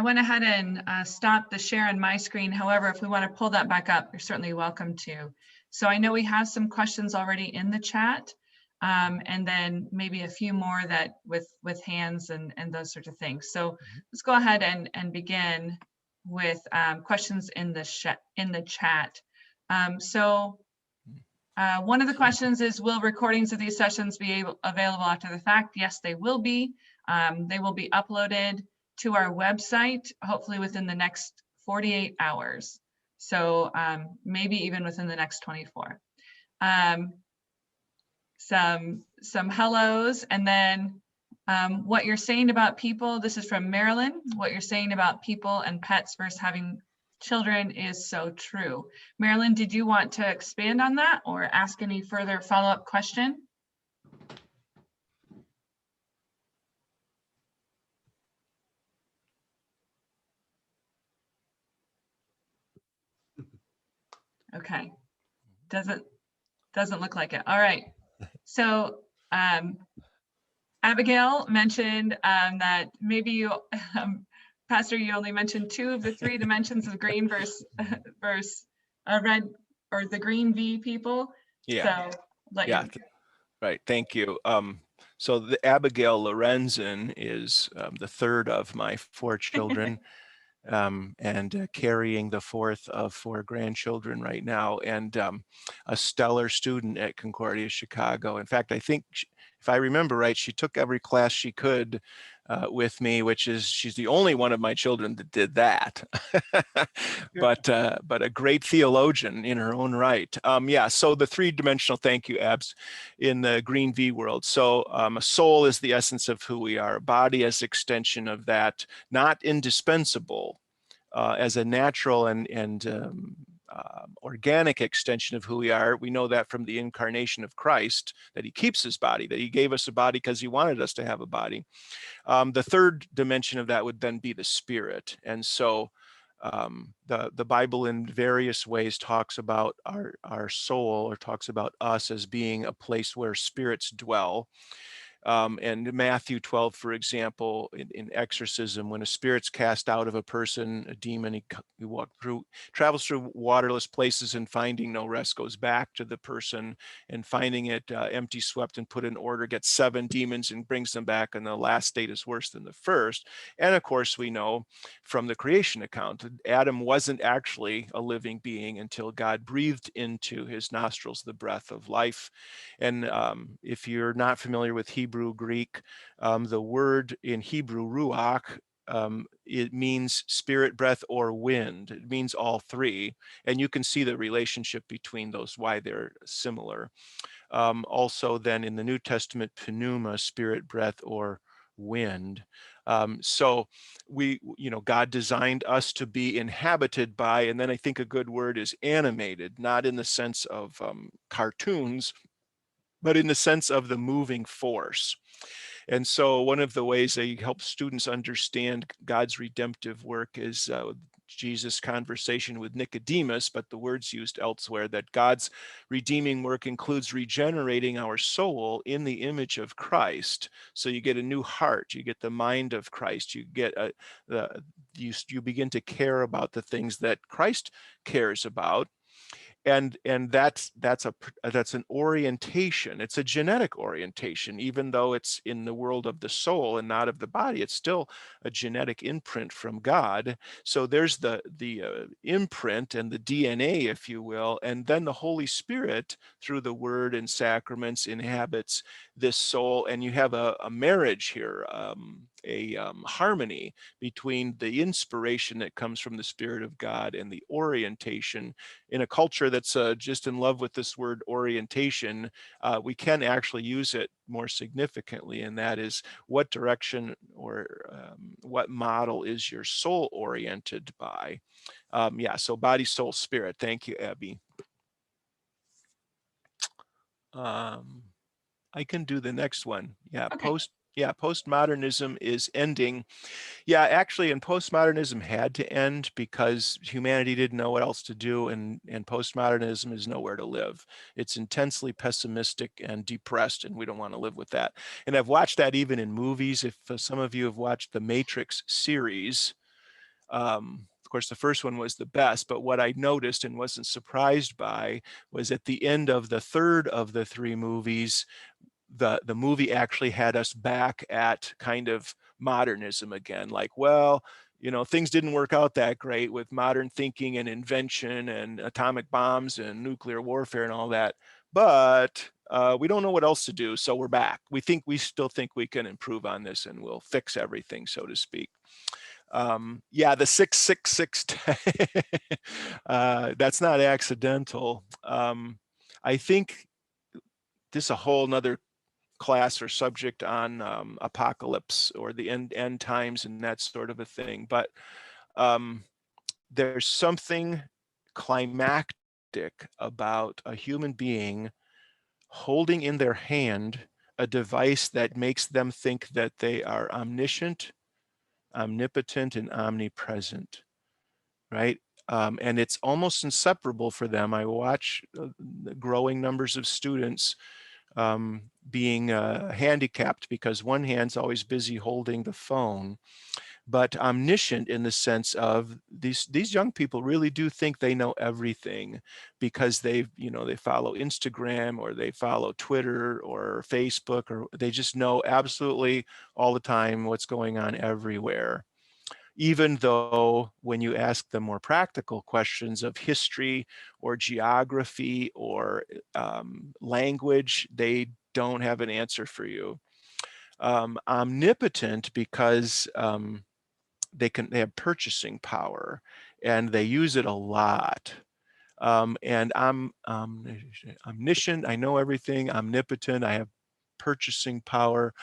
went ahead and stopped the share on my screen. However, if we want to pull that back up, you're certainly welcome to. So I know we have some questions already in the chat, and then maybe a few more that with hands and those sorts of things. So let's go ahead and begin with questions in the chat. One of the questions is, will recordings of these sessions be available after the fact? Yes, they will be. They will be uploaded to our website, hopefully within the next 48 hours. So maybe even within the next 24. Some hellos, and then what you're saying about people, this is from Marilyn, what you're saying about people and pets versus having children is so true. Marilyn, did you want to expand on that or ask any further follow-up question? Okay, doesn't look like it. All right, so Abigail mentioned that maybe you, Pastor, you only mentioned 2 of the 3 dimensions of green versus red or the green V people. Yeah. So let Yeah. you. Right. Thank you. So the Abigail Lorenzen is the third of my four children. And carrying the fourth of four grandchildren right now, and a stellar student at Concordia Chicago. In fact, I think, if I remember right, she took every class she could with me, which is, she's the only one of my children that did that. But a great theologian in her own right. Yeah, so the three-dimensional, thank you, Abs, in the green V world. So a soul is the essence of who we are, a body as extension of that, not indispensable, as a natural and organic extension of who we are. We know that from the incarnation of Christ, that he keeps his body, that he gave us a body because he wanted us to have a body. The third dimension of that would then be the spirit. And so the Bible in various ways talks about our soul, or talks about us as being a place where spirits dwell. And Matthew 12, for example, in exorcism, when a spirit's cast out of a person, a demon, he travels through waterless places, and finding no rest, goes back to the person, and finding it empty, swept, and put in order, gets 7 demons and brings them back, and the last state is worse than the first. And of course, we know from the creation account that Adam wasn't actually a living being until God breathed into his nostrils the breath of life. And if you're not familiar with Hebrew, Greek, the word in Hebrew, ruach, it means spirit, breath, or wind. It means all three. And you can see the relationship between those, why they're similar. Also then in the New Testament, pneuma, spirit, breath, or wind. So God designed us to be inhabited by, and then I think a good word is animated, not in the sense of cartoons, but in the sense of the moving force. And so one of the ways they help students understand God's redemptive work is Jesus' conversation with Nicodemus, but the words used elsewhere, that God's redeeming work includes regenerating our soul in the image of Christ. So you get a new heart, you get the mind of Christ, you get you begin to care about the things that Christ cares about. And that's an orientation. It's a genetic orientation, even though it's in the world of the soul and not of the body. It's still a genetic imprint from God. So there's the imprint and the DNA, if you will, and then the Holy Spirit, through the Word and sacraments, inhabits this soul, and you have a marriage here, a harmony between the inspiration that comes from the Spirit of God and the orientation. In a culture that's just in love with this word orientation, we can actually use it more significantly, and that is, what direction or what model is your soul oriented by? Yeah, so body, soul, spirit. Thank you, Abby. I can do the next one. Yeah, Okay. postmodernism is ending. Yeah, actually, and postmodernism had to end because humanity didn't know what else to do, and postmodernism is nowhere to live. It's intensely pessimistic and depressed, and we don't want to live with that. And I've watched that even in movies. If some of you have watched the Matrix series, of course, the first one was the best, but what I noticed and wasn't surprised by was at the end of the third of the 3 movies, the movie actually had us back at kind of modernism again. Like, well, things didn't work out that great with modern thinking and invention and atomic bombs and nuclear warfare and all that, but we don't know what else to do, so we're back. We still think we can improve on this, and we'll fix everything, so to speak. Yeah, the 666, that's not accidental. I think this is a whole nother class or subject on apocalypse or the end times and that sort of a thing. But there's something climactic about a human being holding in their hand a device that makes them think that they are omniscient, omnipotent, and omnipresent, right? And it's almost inseparable for them. I watch growing numbers of students being handicapped because one hand's always busy holding the phone. but omniscient in the sense of these young people really do think they know everything because they follow Instagram or they follow Twitter or Facebook, or they just know absolutely all the time what's going on everywhere. Even though when you ask them more practical questions of history or geography or language, they don't have an answer for you. Omnipotent because they have purchasing power and they use it a lot. And I'm omniscient, I know everything, omnipotent, I have purchasing power.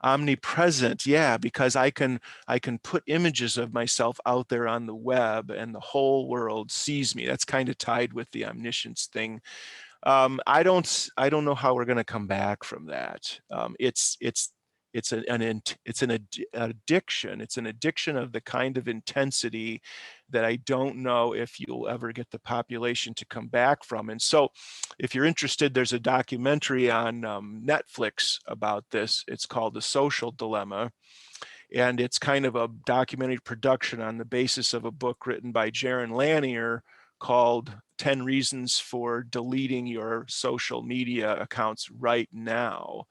Omnipresent, yeah, because I can put images of myself out there on the web and the whole world sees me. That's kind of tied with the omniscience thing. I don't know how we're going to come back from that. It's an addiction. It's an addiction of the kind of intensity that I don't know if you'll ever get the population to come back from. And so if you're interested, there's a documentary on Netflix about this. It's called The Social Dilemma. And it's kind of a documentary production on the basis of a book written by Jaron Lanier called 10 Reasons for Deleting Your Social Media Accounts Right Now.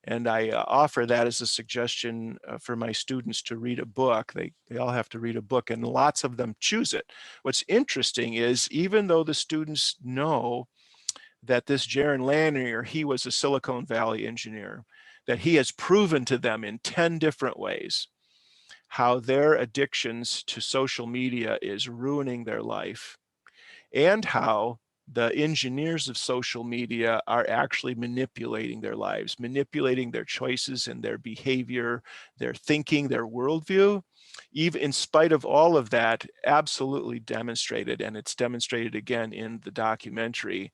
And I offer that as a suggestion for my students to read a book. They all have to read a book, and lots of them choose it. What's interesting is even though the students know that this Jaron Lanier, he was a Silicon Valley engineer, that he has proven to them in 10 different ways how their addictions to social media is ruining their life, and how the engineers of social media are actually manipulating their lives, manipulating their choices and their behavior, their thinking, their worldview. Even in spite of all of that, absolutely demonstrated, and it's demonstrated again in the documentary.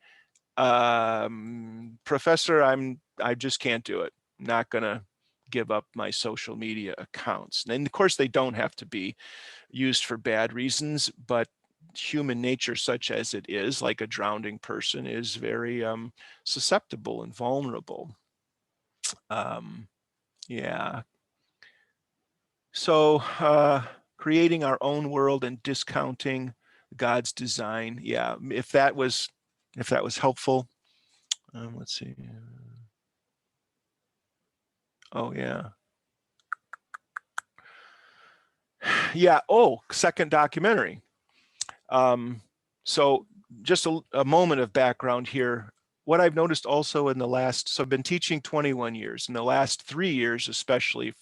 Professor, I just can't do it. I'm not gonna give up my social media accounts. And of course, they don't have to be used for bad reasons, but human nature, such as it is, like a drowning person, is very susceptible and vulnerable. Yeah. So creating our own world and discounting God's design. Yeah, if that was helpful. Let's see. Oh yeah. Yeah. Oh, second documentary. So just a moment of background here. What I've noticed also in the last, so I've been teaching 21 years. In the last 3 years, especially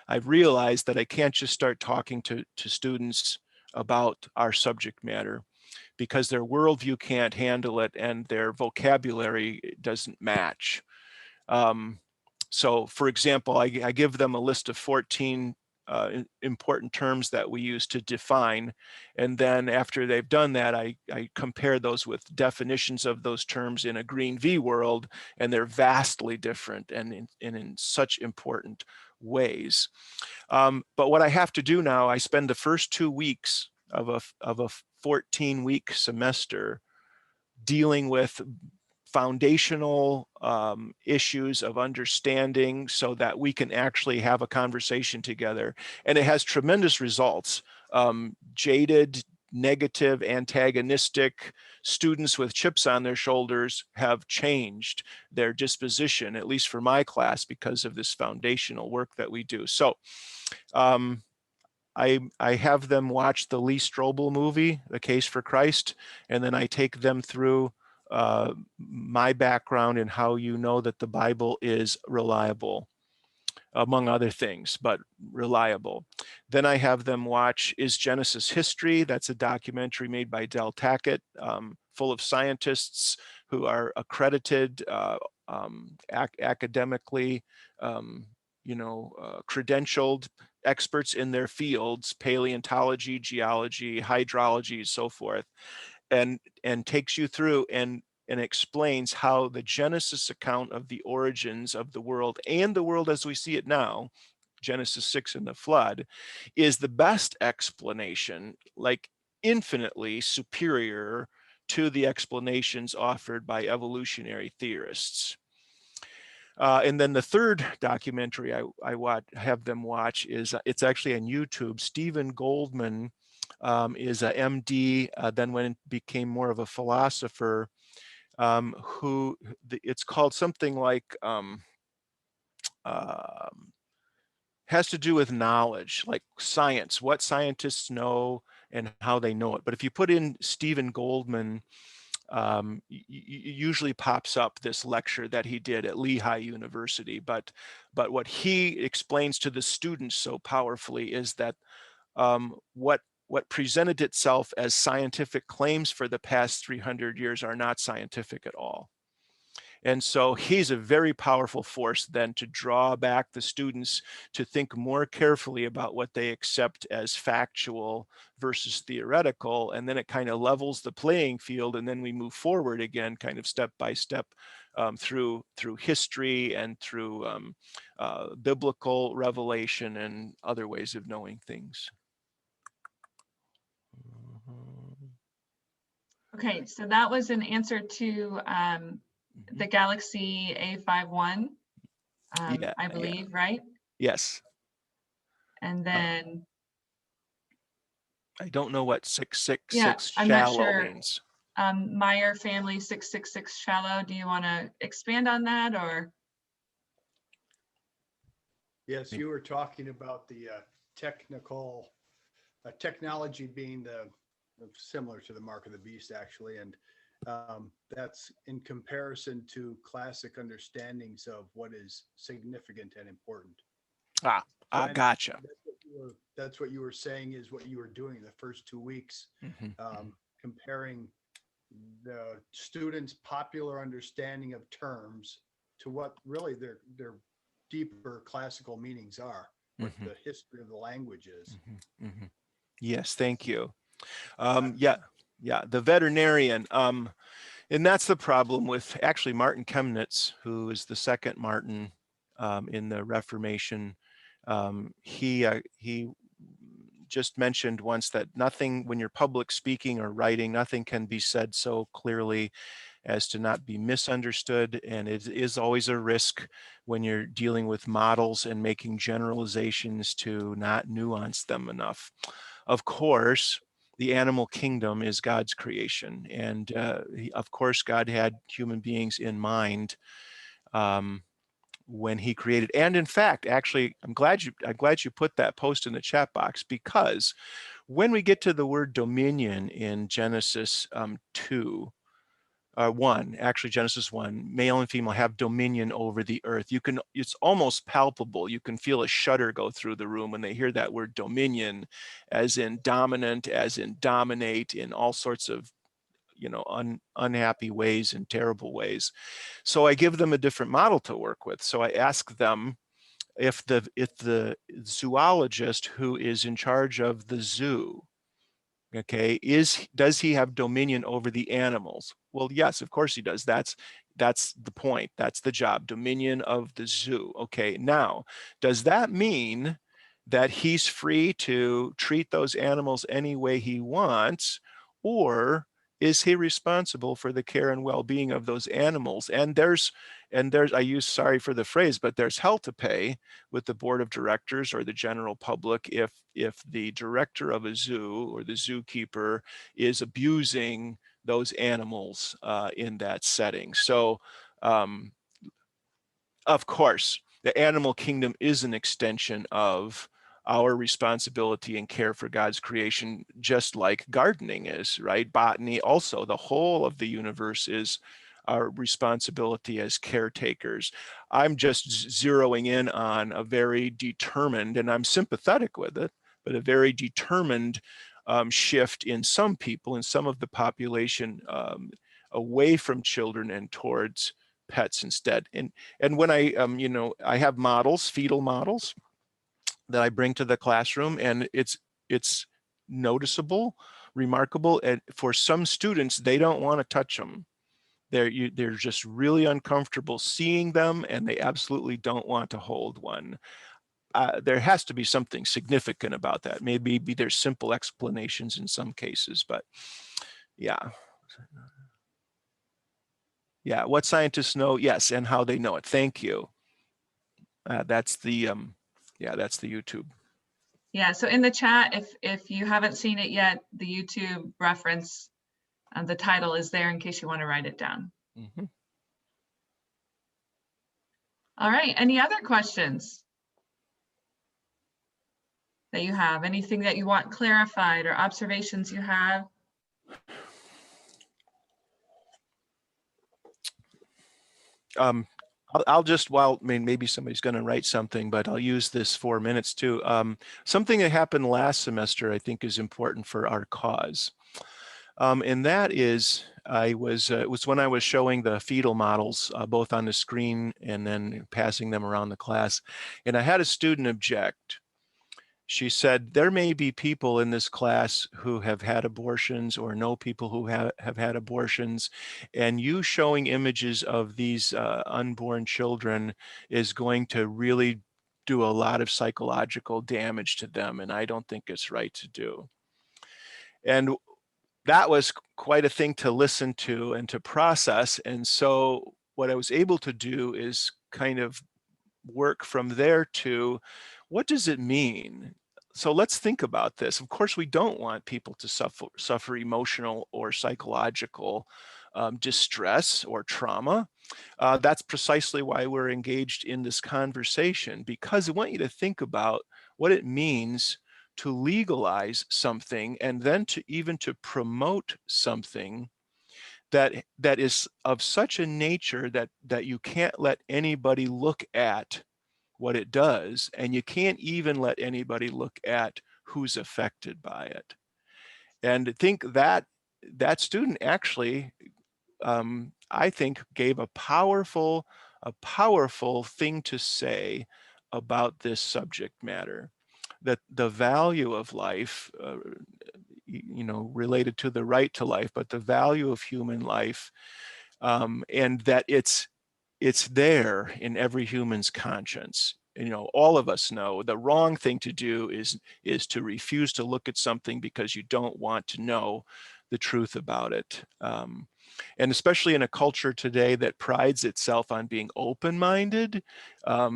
I've realized that I can't just start talking to students about our subject matter because their worldview can't handle it and their vocabulary doesn't match. So for example, I give them a list of 14 important terms that we use to define. And then after they've done that, I compare those with definitions of those terms in a green V world, and they're vastly different and in such important ways. But what I have to do now, I spend the first 2 weeks of a 14-week semester dealing with foundational issues of understanding so that we can actually have a conversation together. And it has tremendous results. Jaded, negative, antagonistic students with chips on their shoulders have changed their disposition, at least for my class, because of this foundational work that we do. So I have them watch the Lee Strobel movie, The Case for Christ, and then I take them through my background and how you know that the Bible is reliable, among other things, but reliable. Then I have them watch Is Genesis History? That's a documentary made by Del Tackett, full of scientists who are accredited academically, credentialed experts in their fields, paleontology, geology, hydrology, so forth, and takes you through and explains how the Genesis account of the origins of the world and the world as we see it now, Genesis 6 and the flood, is the best explanation, like infinitely superior to the explanations offered by evolutionary theorists. And then the third documentary have them watch is, it's actually on YouTube. Stephen Goldman is a MD, then when it became more of a philosopher, it's called something like, has to do with knowledge, like science, what scientists know and how they know it. But if you put in Stephen Goldman, usually pops up this lecture that he did at Lehigh University. But what he explains to the students so powerfully is that what presented itself as scientific claims for the past 300 years are not scientific at all. And so he's a very powerful force then to draw back the students to think more carefully about what they accept as factual versus theoretical. And then it kind of levels the playing field. And then we move forward again, kind of step by step through history and through biblical revelation and other ways of knowing things. Okay, so that was an answer to the Galaxy A51, Yeah, I believe, right? Yes. And then I don't know what 666 yeah, I'm not shallow sure. means. Meyer family 666 shallow. Do you want to expand on that, or? Yes, you were talking about the technology being similar to the mark of the beast, actually, and that's in comparison to classic understandings of what is significant and important. Gotcha. That's what you were saying is what you were doing the first 2 weeks, comparing the students' popular understanding of terms to what really their deeper classical meanings are, what the history of the language is. Yes, thank you. Yeah, the veterinarian. And that's the problem with actually Martin Chemnitz, who is the second Martin in the Reformation. He just mentioned once that nothing, when you're public speaking or writing, nothing can be said so clearly as to not be misunderstood. And it is always a risk when you're dealing with models and making generalizations to not nuance them enough. Of course, the animal kingdom is God's creation. And of course, God had human beings in mind when he created. And in fact, actually, I'm glad you put that post in the chat box, because when we get to the word dominion in Genesis 1, actually Genesis 1, male and female have dominion over the earth. It's almost palpable. You can feel a shudder go through the room when they hear that word dominion, as in dominant, as in dominate, in all sorts of unhappy ways and terrible ways. So I give them a different model to work with. So I ask them if the zoologist who is in charge of the zoo, okay, does he have dominion over the animals? Well, yes, of course he does. That's the point. That's the job, dominion of the zoo. Okay, now, does that mean that he's free to treat those animals any way he wants, or is he responsible for the care and well-being of those animals? And there's, sorry for the phrase, but there's hell to pay with the board of directors or the general public if the director of a zoo or the zookeeper is abusing those animals in that setting. So, of course, the animal kingdom is an extension of our responsibility and care for God's creation, just like gardening is, right? Botany also, the whole of the universe is our responsibility as caretakers. I'm just zeroing in on a very determined, and I'm sympathetic with it, but a very determined shift in some people, in some of the population, away from children and towards pets instead. And when I have models, fetal models, that I bring to the classroom, and it's noticeable, remarkable. And for some students, they don't want to touch them. They're just really uncomfortable seeing them, and they absolutely don't want to hold one. There has to be something significant about that. Maybe there's simple explanations in some cases, but yeah. Yeah, what scientists know, yes, and how they know it. Thank you. That's the that's the YouTube. Yeah, so in the chat, if you haven't seen it yet, the YouTube reference, the title is there in case you want to write it down. Mm-hmm. All right, any other questions that you have? Anything that you want clarified or observations you have? I'll just, well, I mean, maybe somebody's going to write something, but I'll use this 4 minutes too. Something that happened last semester, I think, is important for our cause. And that is, it was when I was showing the fetal models, both on the screen and then passing them around the class. And I had a student object. She said, there may be people in this class who have had abortions or know people who have had abortions, and you showing images of these unborn children is going to really do a lot of psychological damage to them, and I don't think it's right to do. And that was quite a thing to listen to and to process. And so what I was able to do is kind of work from there to, what does it mean? So let's think about this. Of course, we don't want people to suffer emotional or psychological distress or trauma. That's precisely why we're engaged in this conversation, because I want you to think about what it means to legalize something and then to even to promote something that is of such a nature that you can't let anybody look at what it does, and you can't even let anybody look at who's affected by it. And think that that student actually, I think, gave a powerful thing to say about this subject matter, that the value of life, related to the right to life, but the value of human life, and that it's there in every human's conscience. All of us know the wrong thing to do is to refuse to look at something because you don't want to know the truth about it. And especially in a culture today that prides itself on being open-minded, a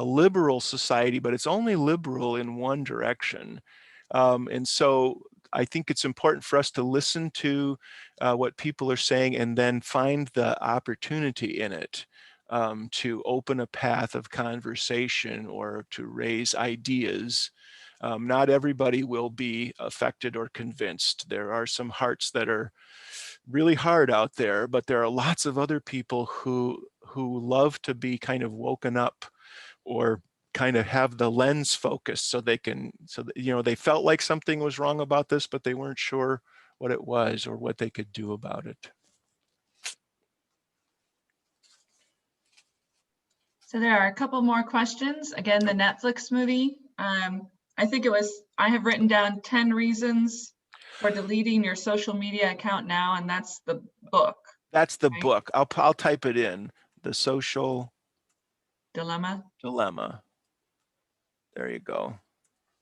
liberal society, but it's only liberal in one direction. And so I think it's important for us to listen to what people are saying and then find the opportunity in it to open a path of conversation or to raise ideas. Not everybody will be affected or convinced. There are some hearts that are really hard out there, but there are lots of other people who love to be kind of woken up or kind of have the lens focused so they can, they felt like something was wrong about this, but they weren't sure what it was or what they could do about it. So there are a couple more questions. Again, the Netflix movie. I think I have written down 10 reasons for deleting your social media account now, and that's the book. That's the book. I'll type it in. The Social Dilemma. There you go.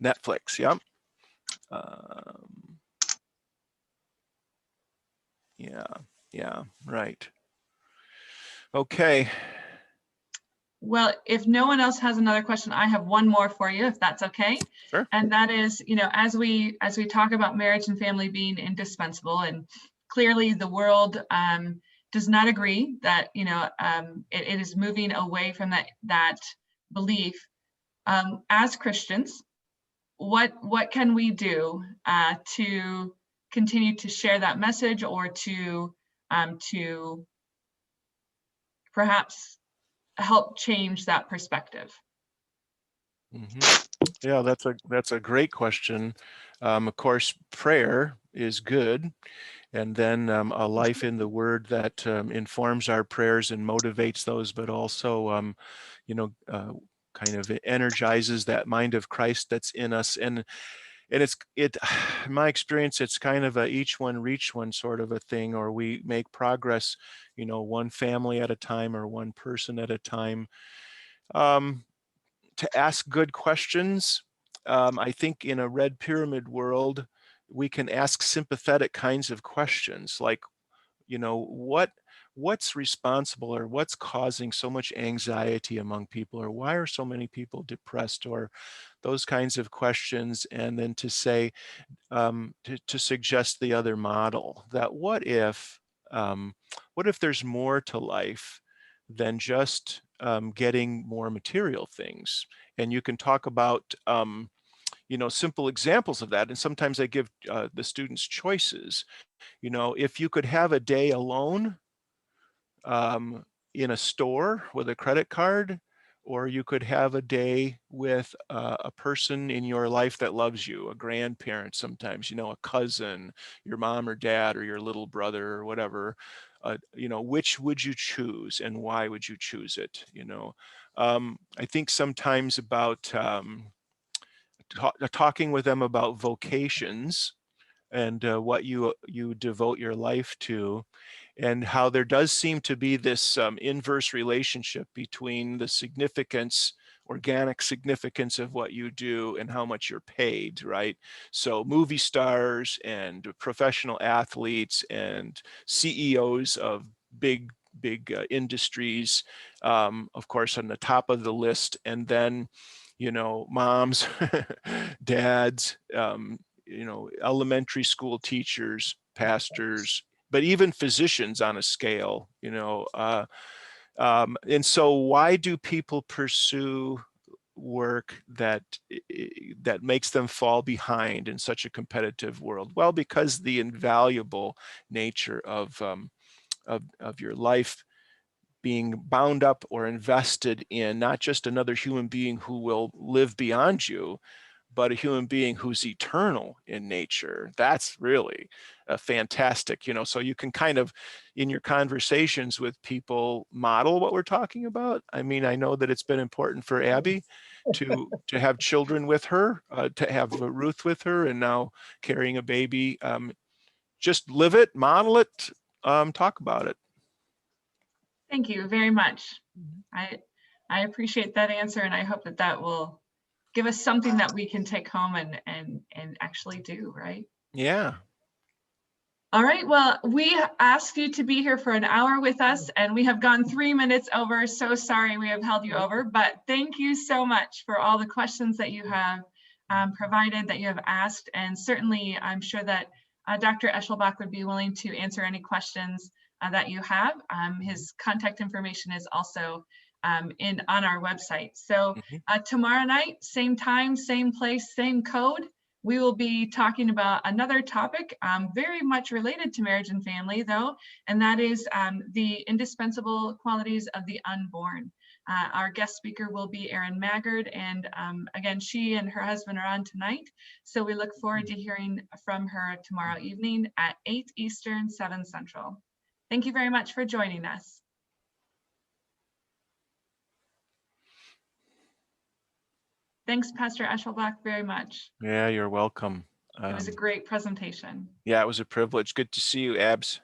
Netflix. Yep. Yeah, right. Okay. Well, if no one else has another question, I have one more for you, if that's okay. Sure. And that is, as we talk about marriage and family being indispensable, and clearly the world does not agree that it is moving away from that belief. As Christians, what can we do to continue to share that message, or to perhaps help change that perspective? Mm-hmm. Yeah, that's a great question. Of course, prayer is good, and then a life in the Word that informs our prayers and motivates those, but also, kind of energizes that mind of Christ that's in us. And in my experience, it's kind of a each one reach one sort of a thing, or we make progress, one family at a time or one person at a time. To ask good questions. I think in a red pyramid world, we can ask sympathetic kinds of questions like, what's responsible, or what's causing so much anxiety among people, or why are so many people depressed, or those kinds of questions. And then to say, to suggest the other model, that what if there's more to life than just getting more material things? And you can talk about simple examples of that. And sometimes I give the students choices. If you could have a day alone in a store with a credit card, or you could have a day with a person in your life that loves you, a grandparent sometimes, a cousin, your mom or dad, or your little brother, or whatever, which would you choose and why would you choose it? I think sometimes about talking with them about vocations and what you devote your life to, and how there does seem to be this inverse relationship between the significance, organic significance of what you do and how much you're paid, right? So movie stars and professional athletes and CEOs of big industries, of course, on the top of the list, and then moms, dads, elementary school teachers, pastors, but even physicians on a scale, and so why do people pursue work that makes them fall behind in such a competitive world? Well, because the invaluable nature of your life being bound up or invested in not just another human being who will live beyond you, but a human being who's eternal in nature. That's really a fantastic, so you can kind of, in your conversations with people, model what we're talking about. I mean, I know that it's been important for Abby to have children with her, to have Ruth with her, and now carrying a baby. Just live it, model it, talk about it. Thank you very much. I appreciate that answer, and I hope that will give us something that we can take home and actually do, right? Yeah. All right, well, we asked you to be here for an hour with us, and we have gone 3 minutes over. So sorry we have held you over, but thank you so much for all the questions that you have provided, that you have asked. And certainly, I'm sure that Dr. Eschelbach would be willing to answer any questions that you have. His contact information is also on our website. So tomorrow night, same time, same place, same code, we will be talking about another topic very much related to marriage and family, though, and that is the indispensable qualities of the unborn. Our guest speaker will be Erin Maggard, and again, she and her husband are on tonight, so we look forward to hearing from her tomorrow evening at 8 Eastern, 7 Central. Thank you very much for joining us. Thanks, Pastor Eschelbach, very much. Yeah, you're welcome. It was a great presentation. Yeah, it was a privilege. Good to see you, Abs.